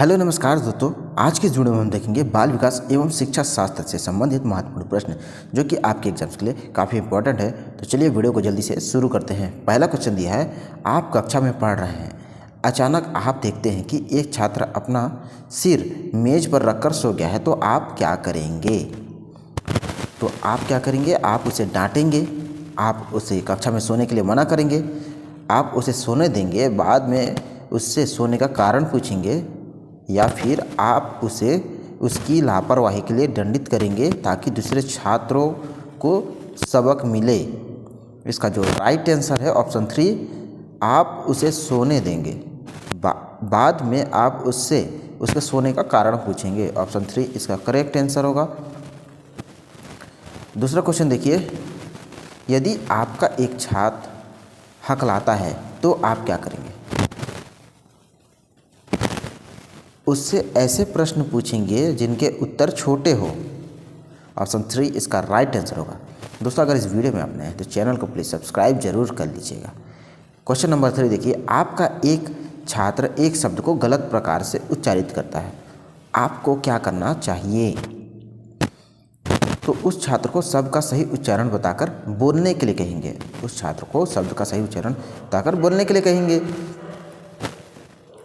Hello नमस्कार दोस्तों। आज की इस वीडियो में हम देखेंगे बाल विकास एवं शिक्षा शास्त्र से संबंधित महत्वपूर्ण प्रश्न जो कि आपके एग्जाम्स के लिए काफ़ी इंपॉर्टेंट है। तो चलिए वीडियो को जल्दी से शुरू करते हैं। पहला क्वेश्चन दिया है, आप कक्षा में पढ़ रहे हैं, अचानक आप देखते हैं कि एक छात्र अपना सिर मेज पर रखकर सो गया है, तो आप क्या करेंगे? तो आप क्या करेंगे? आप उसे डांटेंगे, आप उसे कक्षा में सोने के लिए मना करेंगे, आप उसे सोने देंगे, बाद में उससे सोने का कारण पूछेंगे, या फिर आप उसे उसकी लापरवाही के लिए दंडित करेंगे ताकि दूसरे छात्रों को सबक मिले। इसका जो राइट आंसर है ऑप्शन 3, आप उसे सोने देंगे, बाद में आप उससे उसके सोने का कारण पूछेंगे। ऑप्शन 3 इसका करेक्ट आंसर होगा। दूसरा क्वेश्चन देखिए, यदि आपका एक छात्र हकलाता है तो आप क्या करेंगे? उससे ऐसे प्रश्न पूछेंगे जिनके उत्तर छोटे हो। ऑप्शन 3 इसका राइट आंसर होगा। दोस्तों, अगर इस वीडियो में आप नए हैं तो चैनल को प्लीज़ सब्सक्राइब जरूर कर लीजिएगा। क्वेश्चन नंबर 3 देखिए, आपका एक छात्र एक शब्द को गलत प्रकार से उच्चारित करता है, आपको क्या करना चाहिए? तो उस छात्र को शब्द का सही उच्चारण बताकर बोलने के लिए कहेंगे। उस छात्र को शब्द का सही उच्चारण बताकर बोलने के लिए कहेंगे।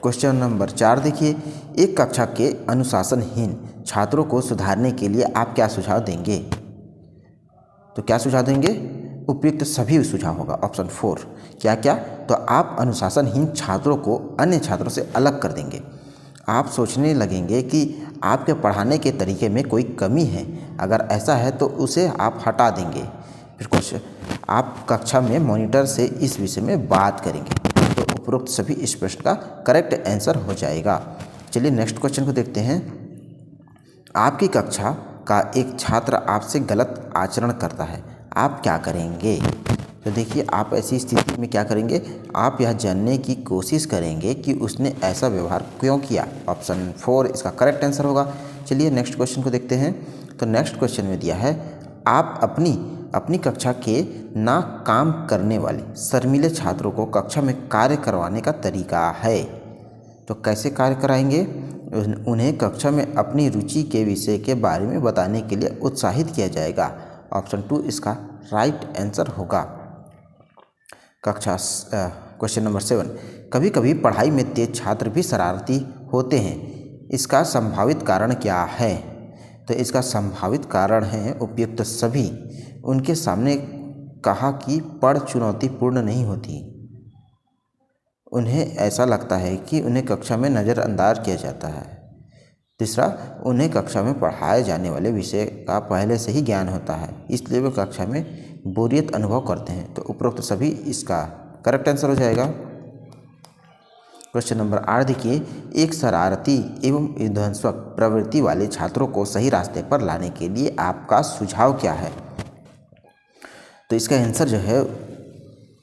क्वेश्चन नंबर 4 देखिए, एक कक्षा के अनुशासनहीन छात्रों को सुधारने के लिए आप क्या सुझाव देंगे? तो क्या सुझाव देंगे? उपयुक्त सभी सुझाव होगा। ऑप्शन 4 क्या क्या? तो आप अनुशासनहीन छात्रों को अन्य छात्रों से अलग कर देंगे। आप सोचने लगेंगे कि आपके पढ़ाने के तरीके में कोई कमी है, अगर ऐसा है तो उसे आप हटा देंगे। फिर क्वेश्चन, आप कक्षा में मॉनिटर से इस विषय में बात करेंगे। तो उपरोक्त सभी इस प्रश्न का करेक्ट आंसर हो जाएगा। चलिए नेक्स्ट क्वेश्चन को देखते हैं। आपकी कक्षा का एक छात्र आपसे गलत आचरण करता है, आप क्या करेंगे? तो देखिए, आप ऐसी स्थिति में क्या करेंगे? आप यह जानने की कोशिश करेंगे कि उसने ऐसा व्यवहार क्यों किया। ऑप्शन 4 इसका करेक्ट आंसर होगा। चलिए नेक्स्ट क्वेश्चन को देखते हैं। तो नेक्स्ट क्वेश्चन में दिया है, आप अपनी कक्षा के ना काम करने वाले शर्मीले छात्रों को कक्षा में कार्य करवाने का तरीका है। तो कैसे कार्य कराएंगे? उन्हें कक्षा में अपनी रुचि के विषय के बारे में बताने के लिए उत्साहित किया जाएगा। ऑप्शन 2 इसका राइट आंसर होगा। क्वेश्चन नंबर 7, कभी कभी पढ़ाई में तेज छात्र भी शरारती होते हैं, इसका संभावित कारण क्या है? तो इसका संभावित कारण है उपयुक्त सभी। उनके सामने कहा कि पढ़ चुनौतीपूर्ण नहीं होती। उन्हें ऐसा लगता है कि उन्हें कक्षा में नज़रअंदाज किया जाता है। तीसरा, उन्हें कक्षा में पढ़ाए जाने वाले विषय का पहले से ही ज्ञान होता है, इसलिए वे कक्षा में बोरियत अनुभव करते हैं। तो उपरोक्त सभी इसका करेक्ट आंसर हो जाएगा। क्वेश्चन नंबर 8 देखिए, एक शरारती एवं विध्वंसक प्रवृत्ति वाले छात्रों को सही रास्ते पर लाने के लिए आपका सुझाव क्या है? तो इसका आंसर जो है,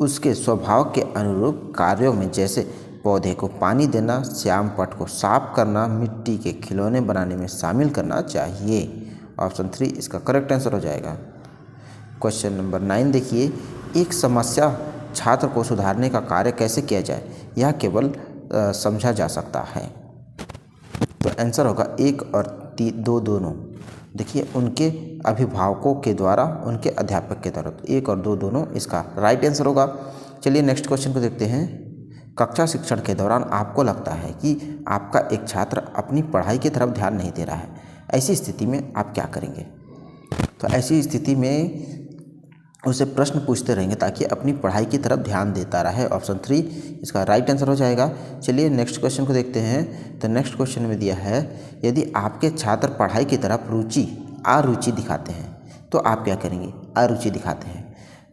उसके स्वभाव के अनुरूप कार्यों में जैसे पौधे को पानी देना, श्याम पट को साफ करना, मिट्टी के खिलौने बनाने में शामिल करना चाहिए। ऑप्शन 3 इसका करेक्ट आंसर हो जाएगा। क्वेश्चन नंबर 9 देखिए, एक समस्या छात्र को सुधारने का कार्य कैसे किया जाए, यह केवल समझा जा सकता है। तो आंसर होगा 1 और 2 दोनों। देखिए, उनके अभिभावकों के द्वारा, उनके अध्यापक के द्वारा। तो 1 और 2 दोनों इसका राइट आंसर होगा। चलिए नेक्स्ट क्वेश्चन को देखते हैं। कक्षा शिक्षण के दौरान आपको लगता है कि आपका एक छात्र अपनी पढ़ाई की तरफ ध्यान नहीं दे रहा है, ऐसी स्थिति में आप क्या करेंगे? तो ऐसी स्थिति में उसे प्रश्न पूछते रहेंगे ताकि अपनी पढ़ाई की तरफ ध्यान देता रहे। ऑप्शन 3 इसका राइट आंसर हो जाएगा। चलिए नेक्स्ट क्वेश्चन को देखते हैं। तो नेक्स्ट क्वेश्चन में दिया है, यदि आपके छात्र पढ़ाई की तरफ अरुचि दिखाते हैं तो आप क्या करेंगे? अरुचि दिखाते हैं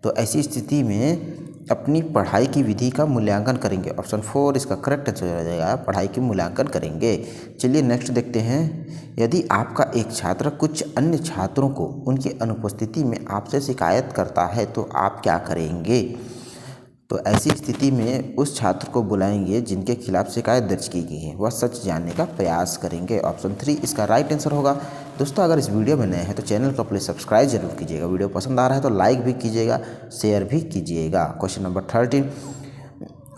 तो ऐसी स्थिति में अपनी पढ़ाई की विधि का मूल्यांकन करेंगे। ऑप्शन 4 इसका करेक्ट आंसर हो जाएगा, पढ़ाई की मूल्यांकन करेंगे। चलिए नेक्स्ट देखते हैं। यदि आपका एक छात्र कुछ अन्य छात्रों को उनकी अनुपस्थिति में आपसे शिकायत करता है तो आप क्या करेंगे? तो ऐसी स्थिति में उस छात्र को बुलाएंगे जिनके खिलाफ शिकायत दर्ज की गई है, वह सच जानने का प्रयास करेंगे। ऑप्शन 3 इसका राइट आंसर होगा। दोस्तों, अगर इस वीडियो में नए हैं तो चैनल को प्लीज़ सब्सक्राइब जरूर कीजिएगा। वीडियो पसंद आ रहा है तो लाइक भी कीजिएगा, शेयर भी कीजिएगा। क्वेश्चन नंबर 13,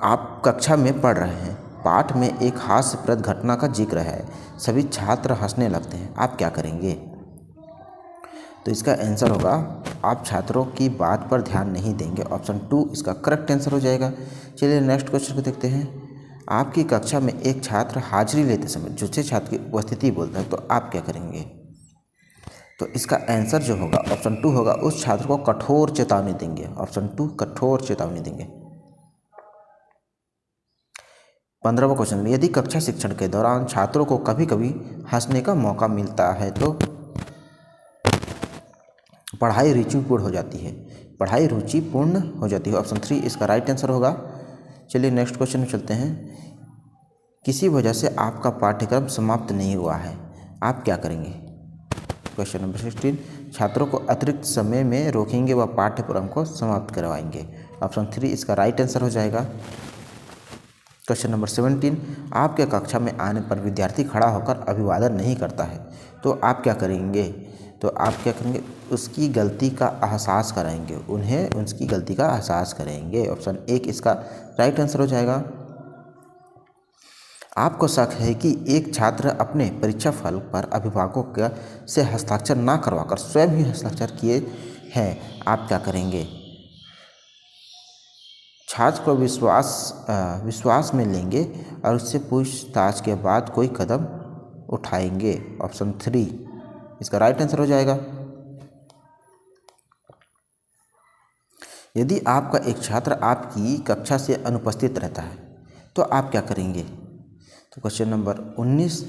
आप कक्षा में पढ़ रहे हैं, पाठ में एक हास्यप्रद घटना का जिक्र है, सभी छात्र हंसने लगते हैं, आप क्या करेंगे? तो इसका आंसर होगा आप छात्रों की बात पर ध्यान नहीं देंगे। ऑप्शन 2 इसका करेक्ट आंसर हो जाएगा। चलिए नेक्स्ट क्वेश्चन को देखते हैं। आपकी कक्षा में एक छात्र हाजिरी लेते समय दूसरे छात्र की उपस्थिति बोलता है, तो आप क्या करेंगे? तो इसका आंसर जो होगा ऑप्शन 2 होगा, उस छात्र को कठोर चेतावनी देंगे। ऑप्शन 2 कठोर चेतावनी देंगे। 15वां क्वेश्चन में यदि कक्षा शिक्षण के दौरान छात्रों को कभी कभी हंसने का मौका मिलता है तो पढ़ाई रुचिपूर्ण हो जाती है। पढ़ाई रुचिपूर्ण हो जाती है। ऑप्शन 3 इसका राइट आंसर होगा। चलिए नेक्स्ट क्वेश्चन में चलते हैं। किसी वजह से आपका पाठ्यक्रम समाप्त नहीं हुआ है, आप क्या करेंगे? क्वेश्चन नंबर 16 छात्रों को अतिरिक्त समय में रोकेंगे व पाठ्यक्रम को समाप्त करवाएंगे। ऑप्शन 3 इसका राइट आंसर हो जाएगा। क्वेश्चन नंबर 17 आपके कक्षा में आने पर विद्यार्थी खड़ा होकर अभिवादन नहीं करता है, तो आप क्या करेंगे? तो आप क्या करेंगे? उसकी गलती का एहसास कराएंगे, उन्हें उसकी गलती का एहसास करेंगे। ऑप्शन 1 इसका राइट आंसर हो जाएगा। आपको शक है कि एक छात्र अपने परीक्षा फल पर अभिभावकों से हस्ताक्षर ना करवाकर स्वयं ही हस्ताक्षर किए हैं, आप क्या करेंगे? छात्र को विश्वास में लेंगे और उससे पूछताछ के बाद कोई कदम उठाएंगे। ऑप्शन 3 इसका राइट आंसर हो जाएगा। यदि आपका एक छात्र आपकी कक्षा से अनुपस्थित रहता है तो आप क्या करेंगे? तो क्वेश्चन नंबर 19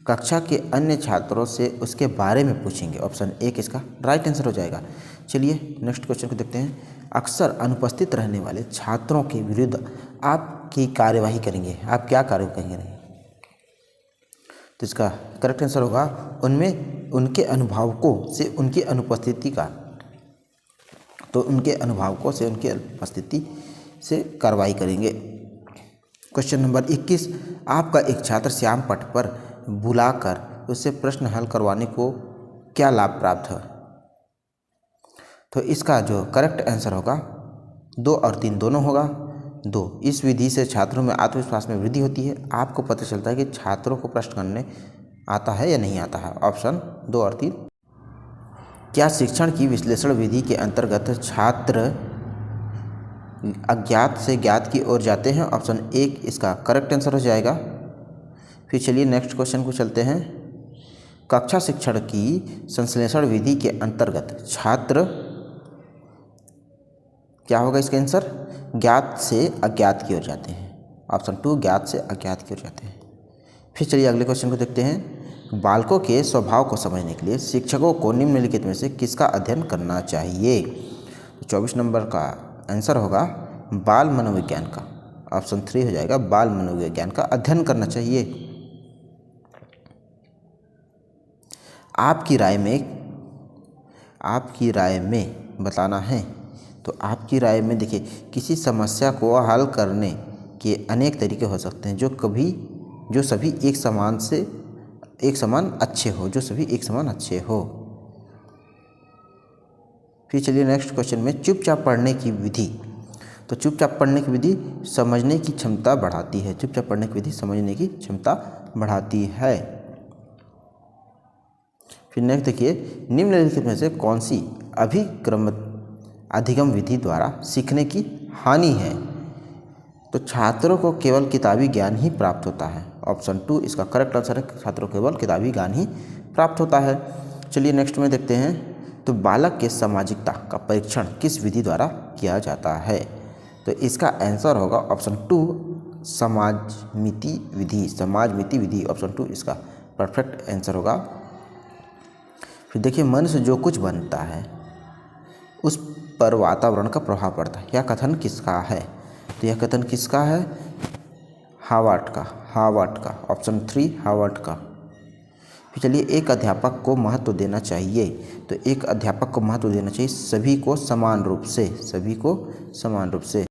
कक्षा के अन्य छात्रों से उसके बारे में पूछेंगे। ऑप्शन 1 इसका राइट आंसर हो जाएगा। चलिए नेक्स्ट क्वेश्चन को देखते हैं। अक्सर अनुपस्थित रहने वाले छात्रों के विरुद्ध आप की कार्यवाही करेंगे, आप क्या कार्रवाई करेंगे? तो इसका करेक्ट आंसर होगा उनमें उनके अभिभावकों से उनकी अनुपस्थिति का, तो उनके अभिभावकों से उनकी अनुपस्थिति से कार्रवाई करेंगे। क्वेश्चन नंबर 21 आपका एक छात्र श्याम पट पर बुलाकर उससे प्रश्न हल करवाने को क्या लाभ प्राप्त है? तो इसका जो करेक्ट आंसर होगा 2 और 3 दोनों होगा। 2 इस विधि से छात्रों में आत्मविश्वास में वृद्धि होती है। आपको पता चलता है कि छात्रों को प्रश्न करने आता है या नहीं आता है। ऑप्शन 2 और 3। क्या शिक्षण की विश्लेषण विधि के अंतर्गत छात्र अज्ञात से ज्ञात की ओर जाते हैं? ऑप्शन 1 इसका करेक्ट आंसर हो जाएगा। फिर चलिए नेक्स्ट क्वेश्चन को चलते हैं। कक्षा शिक्षण की संश्लेषण विधि के अंतर्गत छात्र क्या होगा इसका आंसर? ज्ञात से अज्ञात की ओर जाते हैं। ऑप्शन 2 ज्ञात से अज्ञात की ओर जाते हैं। फिर चलिए अगले क्वेश्चन को देखते हैं। बालकों के स्वभाव को समझने के लिए शिक्षकों को निम्नलिखित में से किसका अध्ययन करना चाहिए? तो 24 नंबर का आंसर होगा बाल मनोविज्ञान का। ऑप्शन 3 हो जाएगा, बाल मनोविज्ञान का अध्ययन करना चाहिए। आपकी राय में बताना है। तो आपकी राय में देखिए, किसी समस्या को हल करने के अनेक तरीके हो सकते हैं जो सभी एक समान अच्छे हो। फिर चलिए नेक्स्ट क्वेश्चन में चुपचाप पढ़ने की विधि। तो चुपचाप पढ़ने की विधि समझने की क्षमता बढ़ाती है। चुपचाप पढ़ने की विधि समझने की क्षमता बढ़ाती है। फिर नेक्स्ट देखिए, निम्नलिखित में से कौन सी अधिगम विधि द्वारा सीखने की हानि है? तो छात्रों को केवल किताबी ज्ञान ही प्राप्त होता है। ऑप्शन 2 इसका करेक्ट आंसर है, छात्रों को केवल किताबी ज्ञान ही प्राप्त होता है। चलिए नेक्स्ट में देखते हैं। तो बालक के सामाजिकता का परीक्षण किस विधि द्वारा किया जाता है? तो इसका आंसर होगा ऑप्शन 2 समाजमिति विधि। ऑप्शन 2 इसका परफेक्ट आंसर होगा। फिर देखिए, मनुष्य जो कुछ बनता है उस पर वातावरण का प्रभाव पड़ता है। यह कथन किसका है? तो यह कथन किसका है? हार्वर्ड का। ऑप्शन 3 हार्वर्ड का। फिर चलिए, एक अध्यापक को महत्व देना चाहिए। तो एक अध्यापक को महत्व देना चाहिए सभी को समान रूप से।